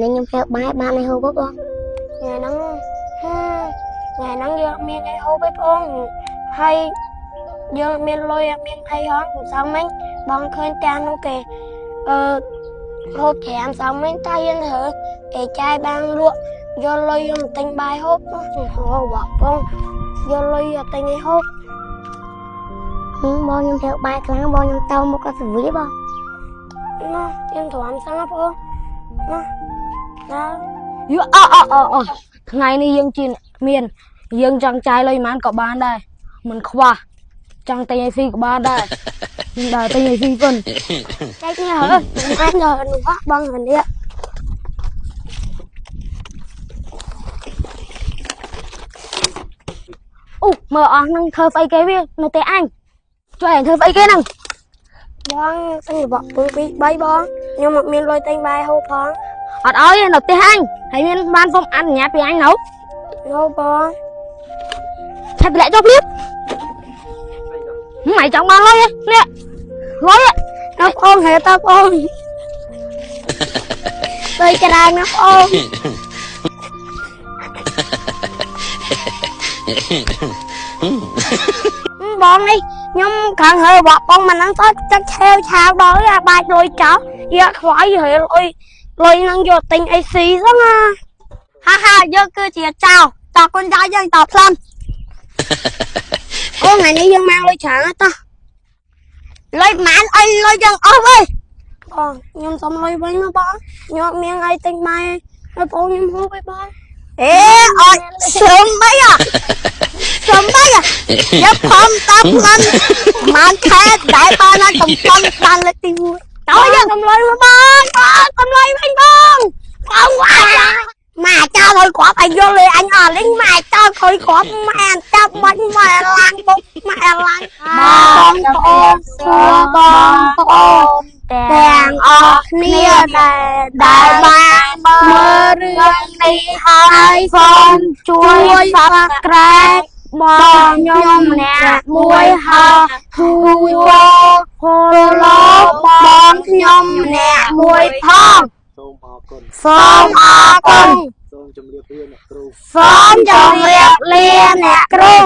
នេះខ្ញុំធ្វើបាយបានឲ្យហូបបងថ្ងៃហ្នឹងយើងមានឲ្យហូបឯបងហើយយើងមានលុយមានអីហងសំមិញបងឃើញតានោះគេហូបច្រើនសំមិញតាយើងធ្វើគេចាយបានលក់យកលុយមកទិញបាយហូបហូបបងយកលុយទៅទិញឲ្យហូបបងខ្ញុំធ្វើបាយខ្លាំងបងខ្ញុំទៅមុខក៏ស្វីបងណាយើងទ្រាំសឹងបងណាយូថ្ងៃនេះយើងជាមានយើងចង់ចាយលុយប៉ុន្មានក៏បានដែរមិនខ្វះចង់ទិញឲ្យស៊ីក៏បានដែរយើងដើរទិញឲ្យស៊ីប៉ុនចែកនេះហ៎អញយកនោះបងនេះអូមើលអស់នឹងធ្វើស្អីគេវានៅតែអញជួយអញធ្វើស្អីគេហ្នឹងបងទិញរបស់ពង2 3បងខ្ញុំមកមានលុយទិញបាយហូបផងអត់ឲ្យនៅផ្ទះអញហើយមានបានសុំអនុញ្ញាតពីអញនៅបងឆាប់លាក់ចុះភ្លាមម៉ែចង់បានលុយនេះលុយនៅបងហេតុតបងទៅច្រើនណាបងបងនេះខ្ញុំខាងហើយរបស់បងមិនហ្នឹងទៅចាក់ឆាវឆាវដល់អាបាច់លុយចោលយកខ្វាយហើយលុយហ្នឹងយកទិញអីស៊ីហ្នឹងហាយើងគឺជាចៅតគុណចាយយើងតផ្លន់អូថ្ងៃនេះយើងមកលុយច្រើនតោះលុយប៉ុន្មានអីលុយយើងអស់វិញបងខ្ញុំសុំលុយវិញណាបងខ្ញុំមានអីទិញបាយហើយបងខ្ញុំហូបឲ្យបងអត់សុំមិនយកផំតាប់ផ្លន់មិនខែតែបានឲ្យកំប៉ុនបានលើកទី1តើយើងសុំលុយមកបងសុំលុយវិញបងវាយម៉ែចោលឲ្យគ្រាប់ឲ្យយកលុយអញអស់លេងម៉ែចោលខុយគ្រាប់ម៉ែចាប់បាច់ម៉ែឡើងបុកម៉ែឡើងបងប្អូនសួរបងប្អូនទាំងអស់គ្នាដែលបានមើលរឿងនេះហើយសូមជួយ Subscribe បងខ្ញុំម្នាក់មួយហើយជួយ Follow បងខ្ញុំម្នាក់មួយផងសូមអរគុណសូមជម្រាបលាអ្នកគ្រូ